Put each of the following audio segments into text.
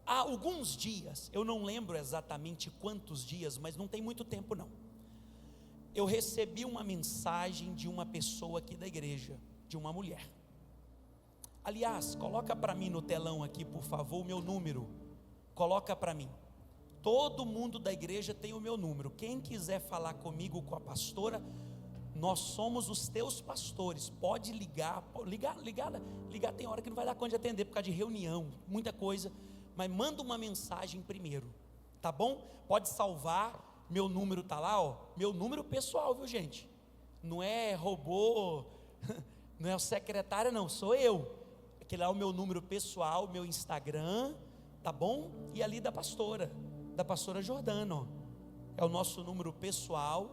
há alguns dias, eu não lembro exatamente quantos dias, mas não tem muito tempo não, eu recebi uma mensagem de uma pessoa aqui da igreja, de uma mulher. Aliás, coloca para mim no telão aqui, por favor, o meu número, coloca para mim. Todo mundo da igreja tem o meu número. Quem quiser falar comigo, com a pastora, nós somos os teus pastores. Pode ligar, tem hora que não vai dar conta de atender por causa de reunião, muita coisa, mas manda uma mensagem primeiro, tá bom? Pode salvar, meu número tá lá, ó, meu número pessoal, viu gente? Não é robô, não é o secretário não, sou eu. Aquele lá é o meu número pessoal, meu Instagram, tá bom? E ali da pastora Jordana, ó, é o nosso número pessoal.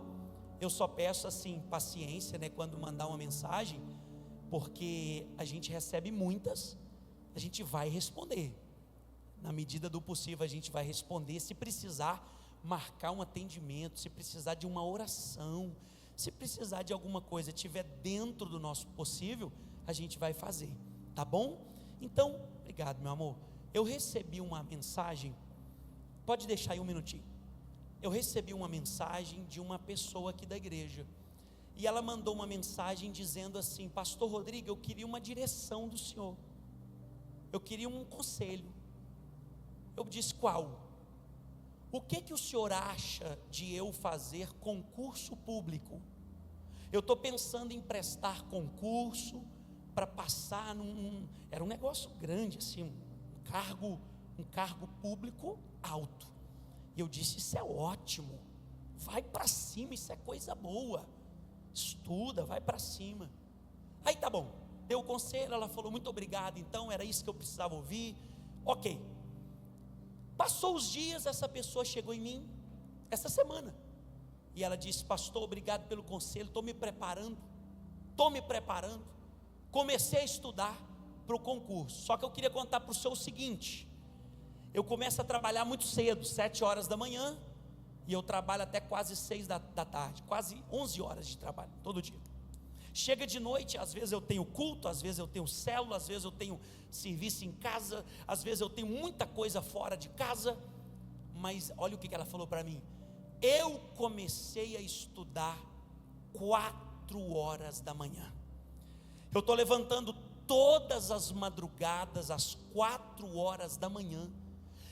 Eu só peço assim, paciência, né, quando mandar uma mensagem, porque a gente recebe muitas, a gente vai responder, na medida do possível a gente vai responder, se precisar marcar um atendimento, se precisar de uma oração, se precisar de alguma coisa, estiver dentro do nosso possível, a gente vai fazer, tá bom? Então, obrigado meu amor, eu recebi uma mensagem, pode deixar aí um minutinho, eu recebi uma mensagem de uma pessoa aqui da igreja, e ela mandou uma mensagem dizendo assim: pastor Rodrigo, eu queria uma direção do senhor, eu queria um conselho. Eu disse: qual? O que o senhor acha de eu fazer concurso público? Eu estou pensando em prestar concurso para passar era um negócio grande assim, um cargo público alto. E eu disse: isso é ótimo, vai para cima, isso é coisa boa, estuda, vai para cima. Aí tá bom, deu o conselho, ela falou: muito obrigado, então era isso que eu precisava ouvir, ok. Passou os dias, essa pessoa chegou em mim, essa semana, e ela disse: pastor, obrigado pelo conselho, estou me preparando, comecei a estudar para o concurso, só que eu queria contar para o senhor o seguinte, eu começo a trabalhar muito cedo, 7 horas da manhã, e eu trabalho até quase 6 da tarde, quase 11 horas de trabalho, todo dia. Chega de noite, às vezes eu tenho culto, às vezes eu tenho célula, às vezes eu tenho serviço em casa, às vezes eu tenho muita coisa fora de casa, mas olha o que ela falou para mim: eu comecei a estudar 4 horas da manhã, eu estou levantando todas as madrugadas, às 4 horas da manhã,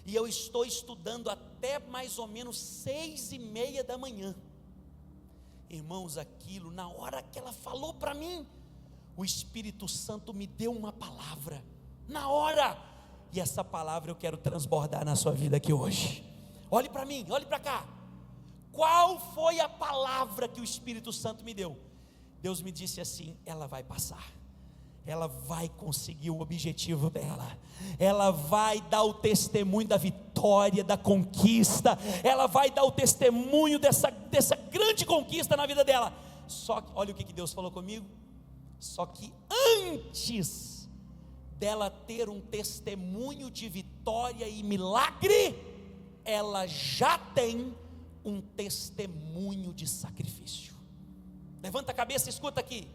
e eu estou estudando até mais ou menos 6:30 da manhã. Irmãos, aquilo, na hora que ela falou para mim, o Espírito Santo me deu uma palavra, na hora, e essa palavra eu quero transbordar na sua vida aqui hoje. Olhe para mim, olhe para cá. Qual foi a palavra que o Espírito Santo me deu? Deus me disse assim: ela vai passar, ela vai conseguir o objetivo dela, ela vai dar o testemunho da vitória, da conquista, ela vai dar o testemunho dessa grande conquista na vida dela. Só que, olha o que Deus falou comigo, só que antes dela ter um testemunho de vitória e milagre, ela já tem um testemunho de sacrifício. Levanta a cabeça e escuta aqui.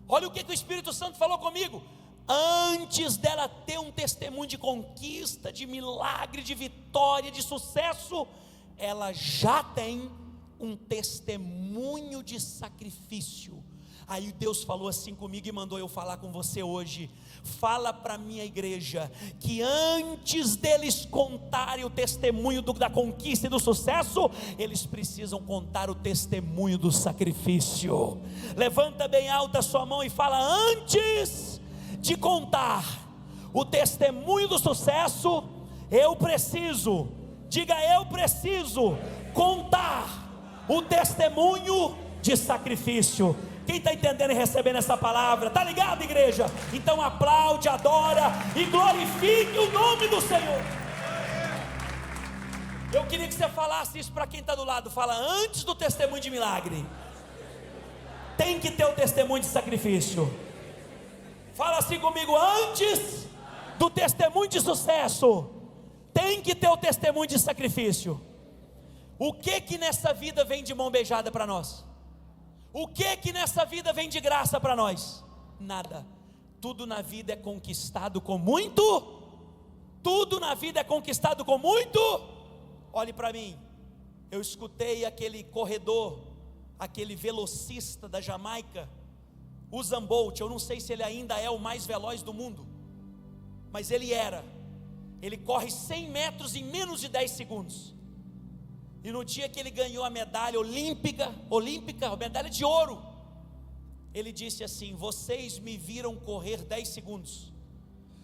Olha o que o Espírito Santo falou comigo. Antes dela ter um testemunho de conquista, de milagre, de vitória, de sucesso, ela já tem um testemunho de sacrifício. Aí Deus falou assim comigo e mandou eu falar com você hoje: fala para a minha igreja, que antes deles contarem o testemunho da conquista e do sucesso, eles precisam contar o testemunho do sacrifício. Levanta bem alta a sua mão e fala: antes de contar o testemunho do sucesso, eu preciso contar o testemunho de sacrifício. Quem está entendendo e recebendo essa palavra? Está ligado, igreja? Então aplaude, adora e glorifique o nome do Senhor. Eu queria que você falasse isso para quem está do lado. Fala: antes do testemunho de milagre, tem que ter o testemunho de sacrifício. Fala assim comigo: antes do testemunho de sucesso, tem que ter o testemunho de sacrifício. O que nessa vida vem de mão beijada para nós? O que nessa vida vem de graça para nós? Nada. Tudo na vida é conquistado com muito Tudo na vida é conquistado com muito. Olhe para mim, eu escutei aquele corredor, aquele velocista da Jamaica, Usain Bolt. Eu não sei se ele ainda é o mais veloz do mundo, mas ele corre 100 metros em menos de 10 segundos, e no dia que ele ganhou a medalha olímpica, a medalha de ouro, ele disse assim: vocês me viram correr 10 segundos,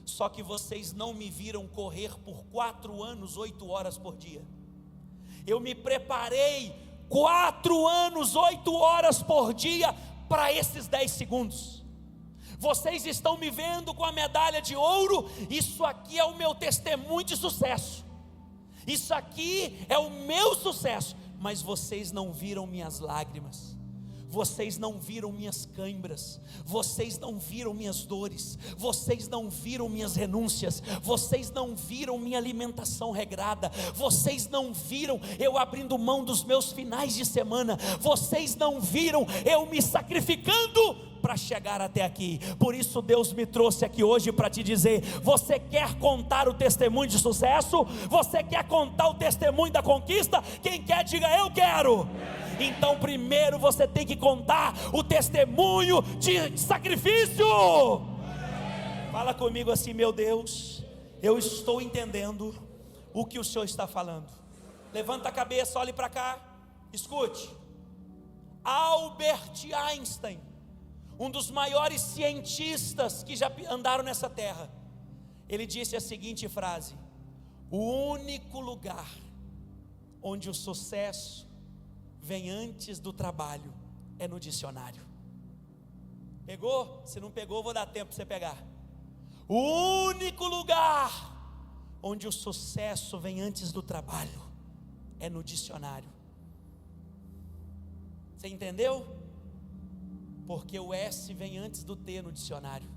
só que vocês não me viram correr por 4 anos, 8 horas por dia. Eu me preparei 4 anos, 8 horas por dia para esses 10 segundos. Vocês estão me vendo com a medalha de ouro, isso aqui é o meu testemunho de sucesso, isso aqui é o meu sucesso, mas vocês não viram minhas lágrimas, vocês não viram minhas cãibras, vocês não viram minhas dores, vocês não viram minhas renúncias, vocês não viram minha alimentação regrada, vocês não viram eu abrindo mão dos meus finais de semana, vocês não viram eu me sacrificando para chegar até aqui. Por isso Deus me trouxe aqui hoje para te dizer: você quer contar o testemunho de sucesso? Você quer contar o testemunho da conquista? Quem quer, diga eu quero. Então primeiro você tem que contar o testemunho de sacrifício. Fala comigo assim: meu Deus, eu estou entendendo o que o Senhor está falando. Levanta a cabeça, olhe para cá, escute. Albert Einstein, um dos maiores cientistas que já andaram nessa terra, ele disse a seguinte frase: o único lugar onde o sucesso vem antes do trabalho é no dicionário. Pegou? Se não pegou, vou dar tempo para você pegar. O único lugar onde o sucesso vem antes do trabalho é no dicionário. Você entendeu? Porque o S vem antes do T no dicionário.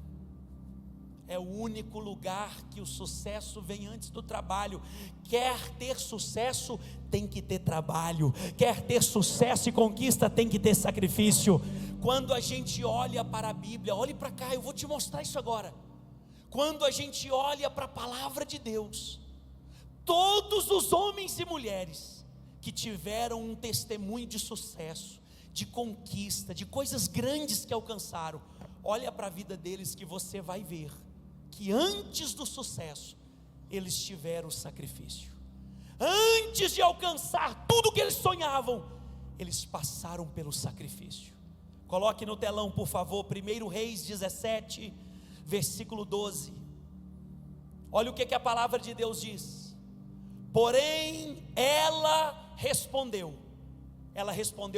É o único lugar que o sucesso vem antes do trabalho. Quer ter sucesso, tem que ter trabalho. Quer ter sucesso e conquista, tem que ter sacrifício. Quando a gente olha para a Bíblia, olhe para cá, eu vou te mostrar isso agora. Quando a gente olha para a palavra de Deus, todos os homens e mulheres que tiveram um testemunho de sucesso, de conquista, de coisas grandes que alcançaram, olha para a vida deles que você vai ver que antes do sucesso eles tiveram sacrifício. Antes de alcançar tudo que eles sonhavam, eles passaram pelo sacrifício. Coloque no telão, por favor, 1 Reis 17, versículo 12. Olha o que a palavra de Deus diz. Porém ela respondeu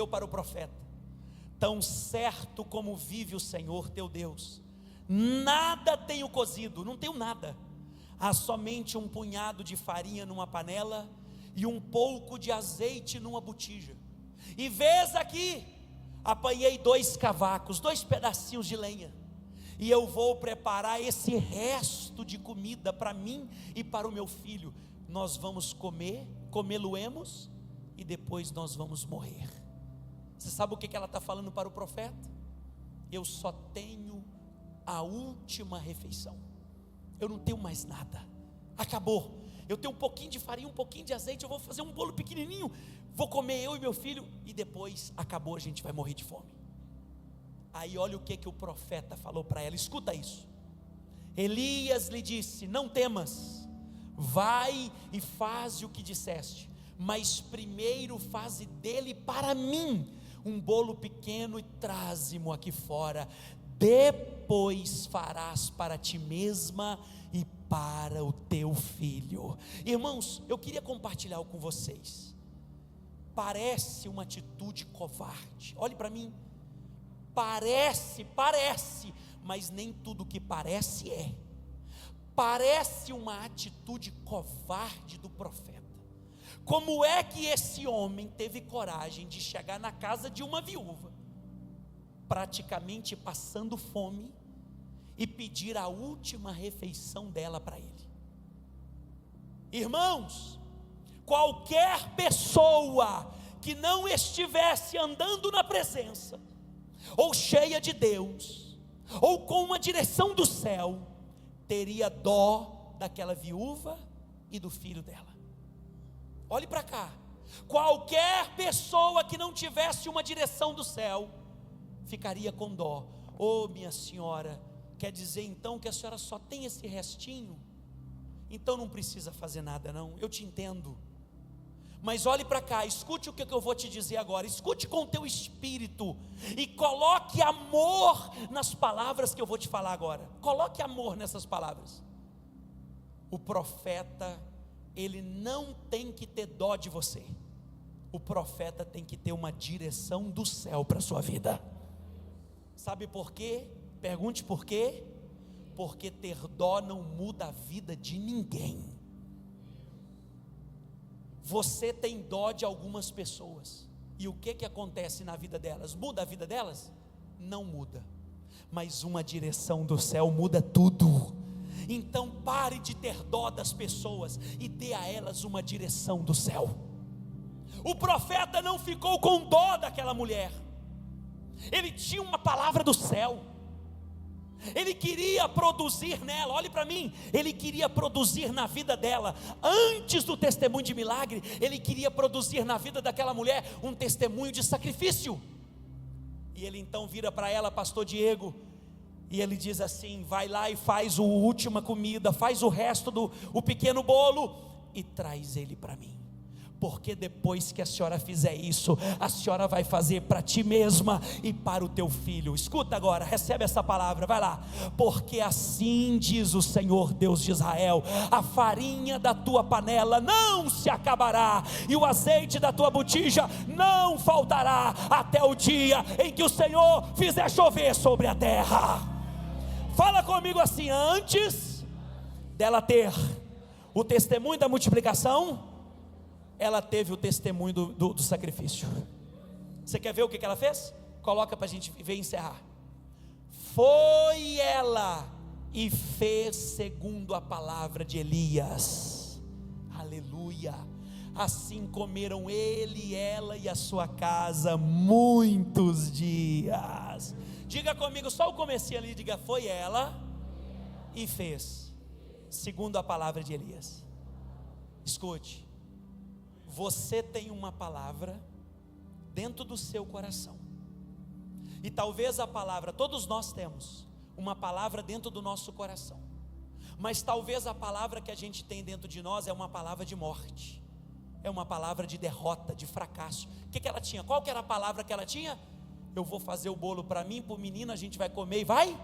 para o profeta: tão certo como vive o Senhor teu Deus, nada tenho cozido, não tenho nada, há somente um punhado de farinha numa panela e um pouco de azeite numa botija. E vês aqui, apanhei 2 cavacos, 2 pedacinhos de lenha, e eu vou preparar esse resto de comida para mim e para o meu filho. Nós vamos comê-lo-emos e depois nós vamos morrer. Você sabe o que ela está falando para o profeta? Eu só tenho a última refeição, eu não tenho mais nada, acabou. Eu tenho um pouquinho de farinha, um pouquinho de azeite, eu vou fazer um bolo pequenininho, vou comer eu e meu filho, e depois acabou, a gente vai morrer de fome. Aí olha o que o profeta falou para ela, escuta isso. Elias lhe disse: não temas, vai e faze o que disseste, mas primeiro faze dele para mim um bolo pequeno e traze-mo aqui fora, depois farás para ti mesma e para o teu filho. Irmãos, eu queria compartilhar algo com vocês. Parece uma atitude covarde, olhe para mim, parece, mas nem tudo que parece é. Parece uma atitude covarde do profeta. Como é que esse homem teve coragem de chegar na casa de uma viúva, praticamente passando fome, e pedir a última refeição dela para ele? Irmãos, qualquer pessoa que não estivesse andando na presença, ou cheia de Deus, ou com uma direção do céu, teria dó daquela viúva e do filho dela. Olhe para cá. Qualquer pessoa que não tivesse uma direção do céu ficaria com dó. Oh, minha senhora, quer dizer então que a senhora só tem esse restinho? Então não precisa fazer nada não, eu te entendo. Mas olhe para cá, escute o que eu vou te dizer agora. Escute com o teu espírito e coloque amor nas palavras que eu vou te falar agora. Coloque amor nessas palavras. O profeta, ele não tem que ter dó de você. O profeta tem que ter uma direção do céu para a sua vida. Sabe por quê? Pergunte por quê? Porque ter dó não muda a vida de ninguém. Você tem dó de algumas pessoas, e o que acontece na vida delas? Muda a vida delas? Não muda, mas uma direção do céu muda tudo. Então pare de ter dó das pessoas e dê a elas uma direção do céu. O profeta não ficou com dó daquela mulher, ele tinha uma palavra do céu. Ele queria produzir nela, olhe para mim, ele queria produzir na vida dela, antes do testemunho de milagre, ele queria produzir na vida daquela mulher um testemunho de sacrifício. E ele então vira para ela, pastor Diego, e ele diz assim: vai lá e faz a última comida, faz o resto do pequeno bolo e traz ele para mim. Porque depois que a senhora fizer isso, a senhora vai fazer para ti mesma e para o teu filho. Escuta agora, recebe essa palavra, vai lá. Porque assim diz o Senhor Deus de Israel: a farinha da tua panela não se acabará, e o azeite da tua botija não faltará, até o dia em que o Senhor fizer chover sobre a terra. Fala comigo assim: antes dela ter o testemunho da multiplicação, ela teve o testemunho do sacrifício. Você quer ver o que ela fez? Coloca para a gente ver e encerrar. Foi ela e fez segundo a palavra de Elias. Aleluia. Assim comeram ele, ela e a sua casa muitos dias. Diga comigo, só o comecinho ali, diga: foi ela e fez segundo a palavra de Elias. Escute, você tem uma palavra dentro do seu coração, e talvez a palavra, todos nós temos uma palavra dentro do nosso coração, mas talvez a palavra que a gente tem dentro de nós é uma palavra de morte, é uma palavra de derrota, de fracasso. O que ela tinha? Qual que era a palavra que ela tinha? Eu vou fazer o bolo para mim, para o menino, a gente vai comer e vai.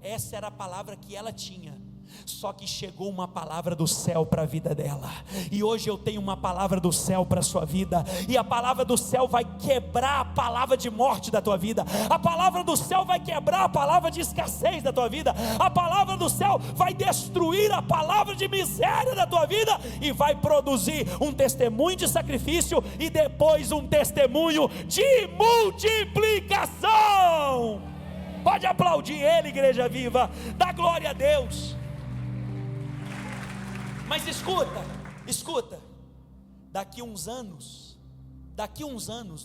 Essa era a palavra que ela tinha. Só que chegou uma palavra do céu para a vida dela, e hoje eu tenho uma palavra do céu para a sua vida, e a palavra do céu vai quebrar a palavra de morte da tua vida, a palavra do céu vai quebrar a palavra de escassez da tua vida, a palavra do céu vai destruir a palavra de miséria da tua vida, e vai produzir um testemunho de sacrifício, e depois um testemunho de multiplicação. Pode aplaudir ele, igreja viva, dá glória a Deus. Mas escuta, daqui uns anos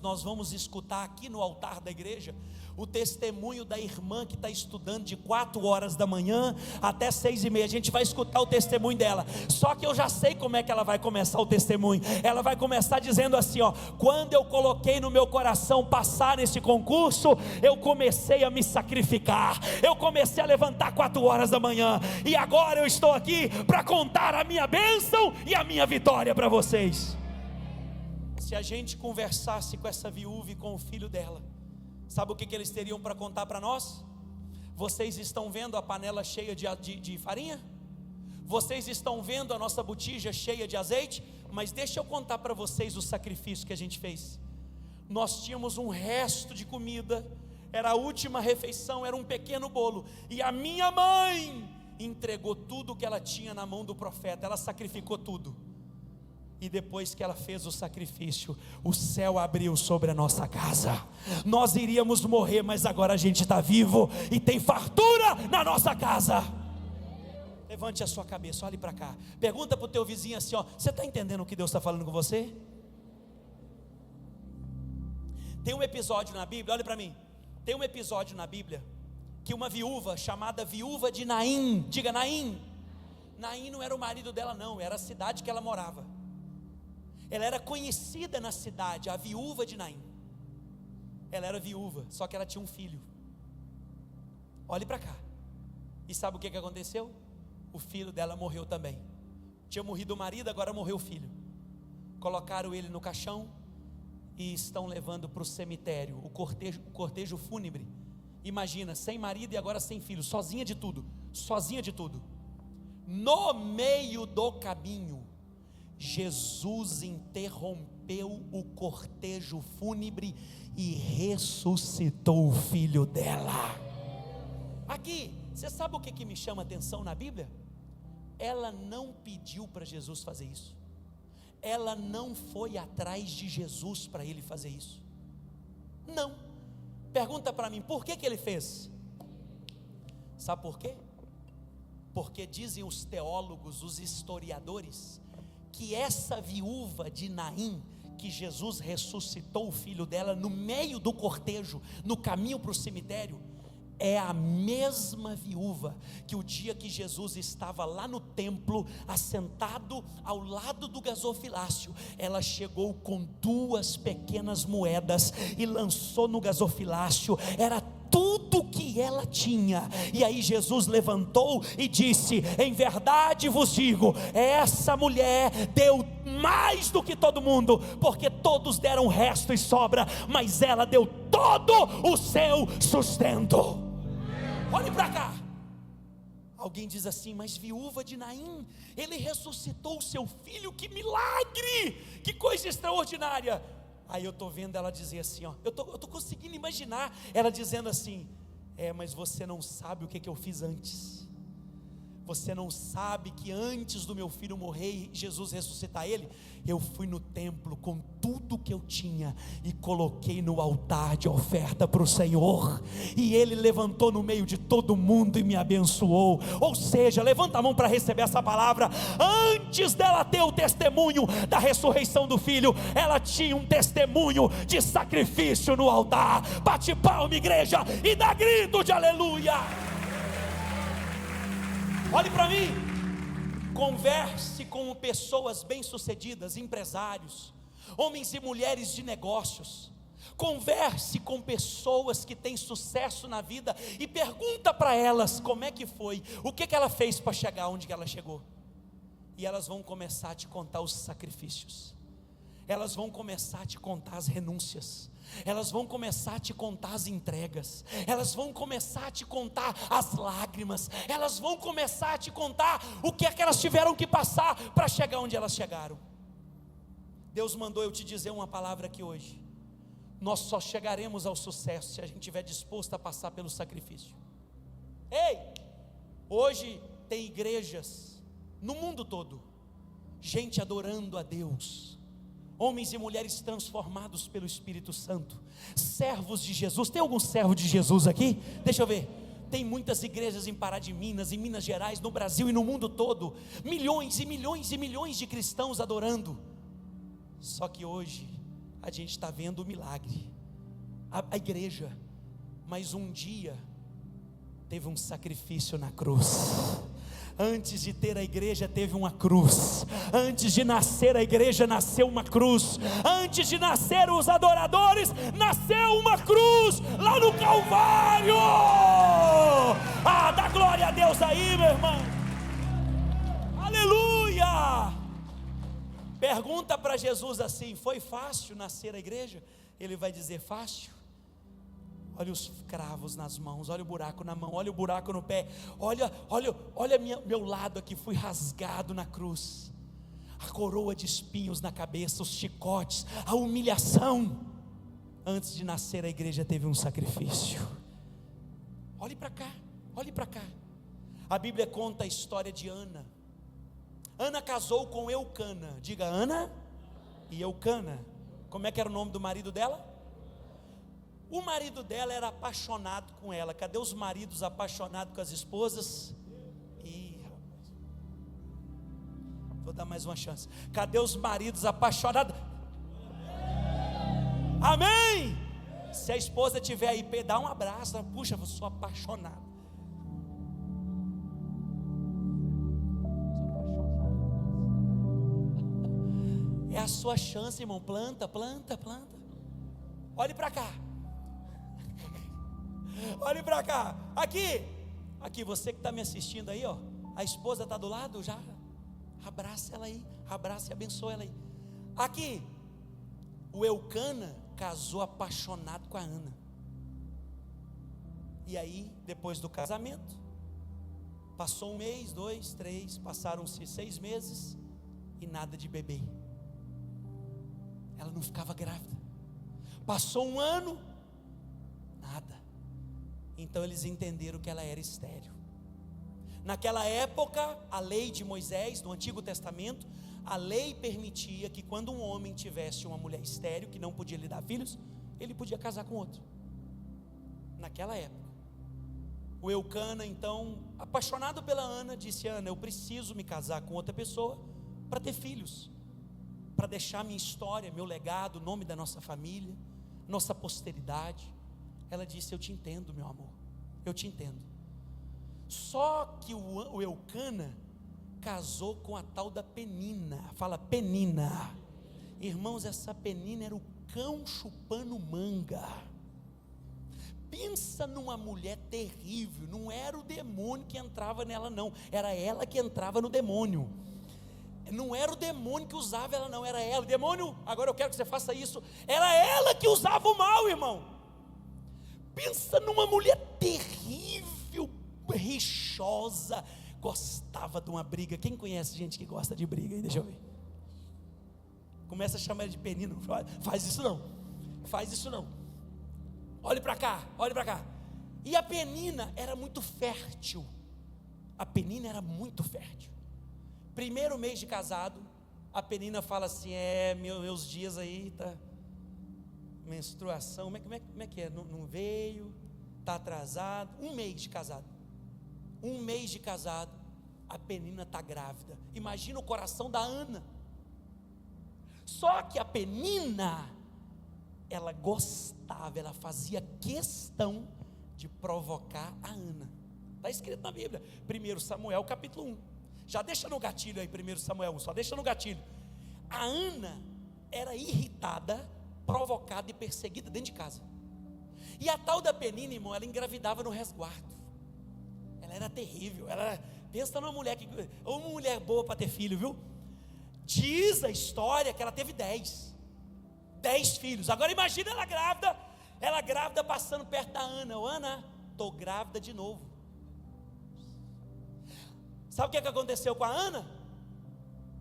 nós vamos escutar aqui no altar da igreja o testemunho da irmã que está estudando de 4 horas da manhã até 6:30, a gente vai escutar o testemunho dela. Só que eu já sei como é que ela vai começar o testemunho. Ela vai começar dizendo assim: quando eu coloquei no meu coração passar nesse concurso, eu comecei a me sacrificar, eu comecei a levantar 4 horas da manhã, e agora eu estou aqui para contar a minha bênção e a minha vitória para vocês. Se a gente conversasse com essa viúva e com o filho dela, sabe o que eles teriam para contar para nós? Vocês estão vendo a panela cheia de farinha? Vocês estão vendo a nossa botija cheia de azeite? Mas deixa eu contar para vocês o sacrifício que a gente fez. Nós tínhamos um resto de comida, era a última refeição, era um pequeno bolo, e a minha mãe entregou tudo que ela tinha na mão do profeta, ela sacrificou tudo. E depois que ela fez o sacrifício, o céu abriu sobre a nossa casa. Nós iríamos morrer, mas agora a gente está vivo e tem fartura na nossa casa. Levante a sua cabeça, olhe para cá, pergunta para o teu vizinho assim: você está entendendo o que Deus está falando com você? Tem um episódio na Bíblia, olha para mim, tem um episódio na Bíblia que uma viúva chamada viúva de Naim, diga Naim, Naim não era o marido dela não, era a cidade que ela morava. Ela era conhecida na cidade, a viúva de Naim. Ela era viúva, só que ela tinha um filho. Olhe para cá. E sabe o que aconteceu? O filho dela morreu também. Tinha morrido o marido, agora morreu o filho. Colocaram ele no caixão e estão levando para o cemitério, o cortejo fúnebre. Imagina, sem marido e agora sem filho, sozinha de tudo. No meio do caminho, Jesus interrompeu o cortejo fúnebre e ressuscitou o filho dela. Aqui, você sabe o que me chama a atenção na Bíblia? Ela não pediu para Jesus fazer isso. Ela não foi atrás de Jesus para ele fazer isso. Não. Pergunta para mim, por que ele fez? Sabe por quê? Porque dizem os teólogos, os historiadores, que essa viúva de Naim, que Jesus ressuscitou o filho dela no meio do cortejo, no caminho para o cemitério, é a mesma viúva que o dia que Jesus estava lá no templo, assentado ao lado do gasofilácio, ela chegou com 2 pequenas moedas e lançou no gasofilácio. Era tudo que ela tinha. E aí Jesus levantou e disse: em verdade vos digo, essa mulher deu mais do que todo mundo, porque todos deram resto e sobra, mas ela deu todo o seu sustento. Olhe para cá. Alguém diz assim: mas viúva de Naim, ele ressuscitou o seu filho, que milagre, que coisa extraordinária. Aí eu estou vendo ela dizer assim, ó, eu tô conseguindo imaginar ela dizendo assim: mas você não sabe o que eu fiz antes. Você não sabe que antes do meu filho morrer e Jesus ressuscitar ele, eu fui no templo com tudo que eu tinha e coloquei no altar de oferta para o Senhor, e ele levantou no meio de todo mundo e me abençoou. Ou seja, levanta a mão para receber essa palavra. Antes dela ter o testemunho da ressurreição do filho, ela tinha um testemunho de sacrifício no altar. Bate palma, igreja, e dá grito de aleluia. Olhe para mim. Converse com pessoas bem-sucedidas, empresários, homens e mulheres de negócios. Converse com pessoas que têm sucesso na vida e pergunta para elas como é que foi, o que ela fez para chegar onde ela chegou. E elas vão começar a te contar os sacrifícios. Elas vão começar a te contar as renúncias. Elas vão começar a te contar as entregas. Elas vão começar a te contar as lágrimas. Elas vão começar a te contar o que é que elas tiveram que passar para chegar onde elas chegaram. Deus mandou eu te dizer uma palavra aqui hoje. Nós só chegaremos ao sucesso se a gente estiver disposto a passar pelo sacrifício. Ei, hoje tem igrejas no mundo todo, gente adorando a Deus, homens e mulheres transformados pelo Espírito Santo, servos de Jesus. Tem algum servo de Jesus aqui? Deixa eu ver. Tem muitas igrejas em Pará de Minas, em Minas Gerais, no Brasil e no mundo todo, milhões e milhões e milhões de cristãos adorando. Só que hoje a gente está vendo o milagre, a igreja, mas um dia teve um sacrifício na cruz. Antes de ter a igreja teve uma cruz. Antes de nascer a igreja nasceu uma cruz. Antes de nascer os adoradores nasceu uma cruz lá no Calvário. Dá glória a Deus aí, meu irmão. Aleluia. Pergunta para Jesus assim: foi fácil nascer a igreja? Ele vai dizer: fácil. Olha os cravos nas mãos, olha o buraco na mão, olha o buraco no pé, olha meu lado aqui, fui rasgado na cruz, a coroa de espinhos na cabeça, os chicotes, a humilhação. Antes de nascer a igreja teve um sacrifício. Olhe para cá, olhe para cá. A Bíblia conta a história de Ana. Ana casou com Eucana. Diga: Ana e Eucana. Como é que era o nome do marido dela? O marido dela era apaixonado com ela. Cadê os maridos apaixonados com as esposas? Rapaz, vou dar mais uma chance. Cadê os maridos apaixonados? Amém? Se a esposa estiver aí, dá um abraço. Puxa, eu sou apaixonado. a sua chance, irmão. Planta. Olhe para cá. Olhe para cá. Aqui, você que está me assistindo aí, ó. A esposa está do lado, já abraça ela aí. Abraça e abençoa ela aí. Aqui, o Eucana casou apaixonado com a Ana. E aí, depois do casamento, passou 1 mês, 2, 3, passaram-se 6 meses e nada de bebê. Ela não ficava grávida. Passou 1 ano, nada. Então eles entenderam que ela era estéril. Naquela época, a lei de Moisés, no Antigo Testamento, a lei permitia que quando um homem tivesse uma mulher estéril, que não podia lhe dar filhos, ele podia casar com outro. Naquela época. O Eucana, então, apaixonado pela Ana, disse: Ana, eu preciso me casar com outra pessoa para ter filhos, para deixar minha história, meu legado, o nome da nossa família, nossa posteridade. Ela disse: eu te entendo, meu amor, eu te entendo. Só que o Eucana casou com a tal da Penina. Fala Penina. Irmãos, essa Penina era o cão chupando manga. Pensa numa mulher terrível. Não era o demônio que entrava nela, não, era ela que entrava no demônio. Não era o demônio que usava ela, não, era ela. O demônio, agora eu quero que você faça isso. Era ela que usava o mal, irmão. Pensa numa mulher terrível, rixosa, gostava de uma briga. Quem conhece gente que gosta de briga aí? Deixa eu ver. Começa a chamar ele de Penina. Faz isso não. Olhe para cá. E a Penina era muito fértil. Primeiro mês de casado, a Penina fala assim: meus dias aí tá menstruação, como é que é? Não veio, está atrasado. 1 mês de casado, a Penina está grávida. Imagina o coração da Ana. Só que a Penina, ela gostava, ela fazia questão de provocar a Ana. Está escrito na Bíblia, 1 Samuel capítulo 1. Já deixa no gatilho aí, 1 Samuel 1, só deixa no gatilho. A Ana era irritada, provocada e perseguida dentro de casa. E a tal da Penina, irmão, ela engravidava no resguardo. Ela era terrível. Pensa numa mulher uma mulher boa para ter filho, viu? Diz a história que ela teve 10 filhos. Agora imagina ela grávida passando perto da Ana. Ana, estou grávida de novo. Sabe o que aconteceu com a Ana?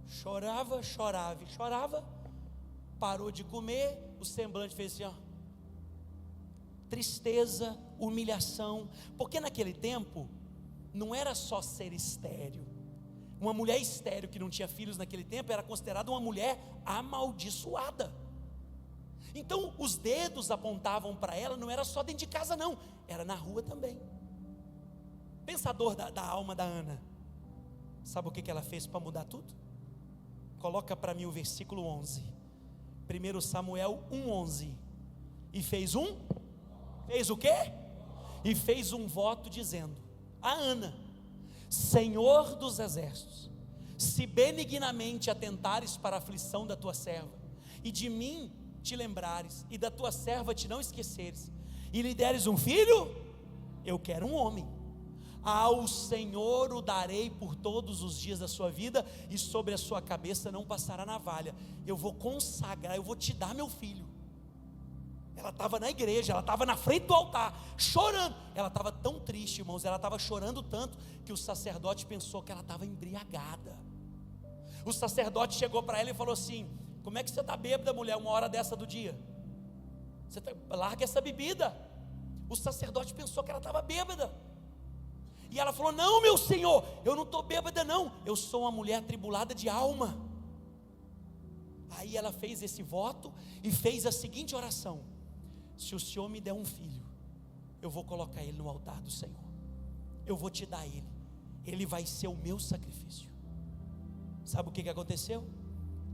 Chorava, parou de comer, o semblante fez assim, ó, tristeza, humilhação, porque naquele tempo, não era só ser estéril. Uma mulher estéril que não tinha filhos naquele tempo, era considerada uma mulher amaldiçoada. Então, os dedos apontavam para ela, não era só dentro de casa não, era na rua também. Pensador da alma da Ana. Sabe o que ela fez para mudar tudo? Coloca para mim o versículo 11, 1 Samuel 1:11. E fez o quê? E fez um voto dizendo a Ana: Senhor dos exércitos, se benignamente atentares para a aflição da tua serva, e de mim te lembrares, e da tua serva te não esqueceres, e lhe deres um filho, eu quero um homem. Ao Senhor o darei por todos os dias da sua vida, e sobre a sua cabeça não passará navalha. Eu vou consagrar, eu vou te dar meu filho. Ela estava na igreja, ela estava na frente do altar, chorando. Ela estava tão triste, irmãos, ela estava chorando tanto, que o sacerdote pensou que ela estava embriagada. O sacerdote chegou para ela e falou assim: como é que você está bêbada, mulher, 1 hora dessa do dia? Larga essa bebida. O sacerdote pensou que ela estava bêbada. E ela falou: não, meu senhor, eu não estou bêbada não, eu sou uma mulher atribulada de alma. Aí ela fez esse voto e fez a seguinte oração: se o Senhor me der um filho, eu vou colocar ele no altar do Senhor, eu vou te dar ele vai ser o meu sacrifício. Sabe o que aconteceu?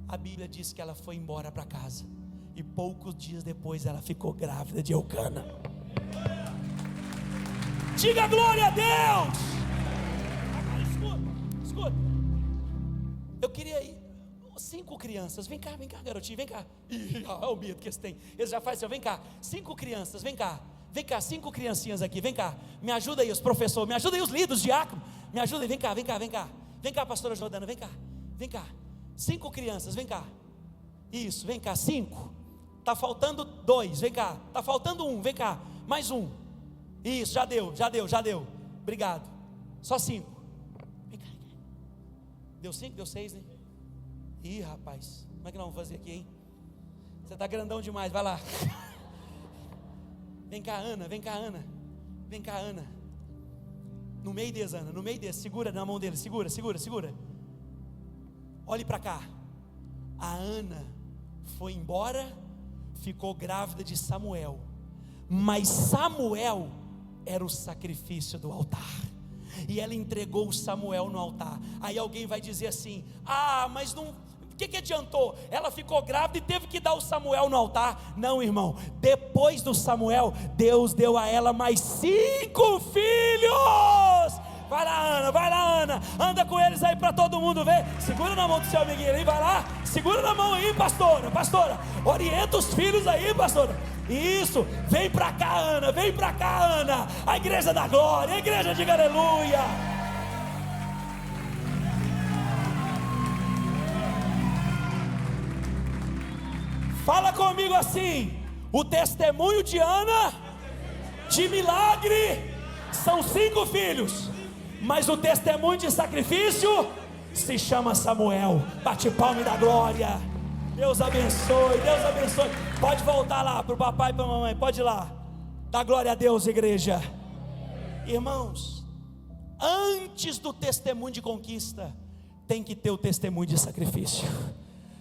A Bíblia diz que ela foi embora para casa, e poucos dias depois ela ficou grávida de Eucana. Diga glória a Deus. Escuta. Eu queria ir 5 crianças, vem cá, garotinho, vem cá. Olha o medo que eles têm. Eles já fazem assim, vem cá, 5 crianças, vem cá, 5 criancinhas aqui, vem cá, me ajuda aí os professores, me ajuda aí os líderes, diáconos, me ajuda aí, vem cá, pastora Jordana, vem cá, 5 crianças, vem cá, isso, vem cá, 5, está faltando 2, vem cá, está faltando 1, vem cá, mais 1, isso, já deu, obrigado, só 5, vem cá, deu 5, deu 6, né? Ih, rapaz, como é que nós vamos fazer aqui, hein? Você está grandão demais, vai lá. Vem cá, Ana. No meio desse, segura na mão dele, segura. Olhe para cá. A Ana foi embora, ficou grávida de Samuel, mas Samuel era o sacrifício do altar, e ela entregou o Samuel no altar. Aí alguém vai dizer assim: mas não, o que adiantou? Ela ficou grávida e teve que dar o Samuel no altar. Não, irmão, depois do Samuel, Deus deu a ela mais 5 filhos. Vai lá, Ana, anda com eles aí para todo mundo ver. Segura na mão do seu amiguinho aí, vai lá, segura na mão aí, pastora, orienta os filhos aí, pastora. Isso, vem para cá, Ana, a igreja da glória, a igreja diga aleluia. Fala comigo assim: o testemunho de Ana, de milagre, são 5 filhos, mas o testemunho de sacrifício se chama Samuel. Bate palma e dá glória. Deus abençoe. Pode voltar lá para o papai e para a mamãe, pode ir lá. Dá glória a Deus, igreja. Irmãos, antes do testemunho de conquista, tem que ter o testemunho de sacrifício.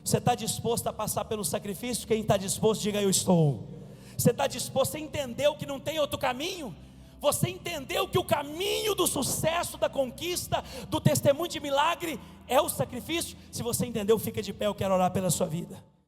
Você está disposto a passar pelo sacrifício? Quem está disposto, diga: eu estou. Você está disposto? Você entendeu que não tem outro caminho? Você entendeu que o caminho do sucesso, da conquista, do testemunho de milagre é o sacrifício? Se você entendeu, fica de pé, eu quero orar pela sua vida.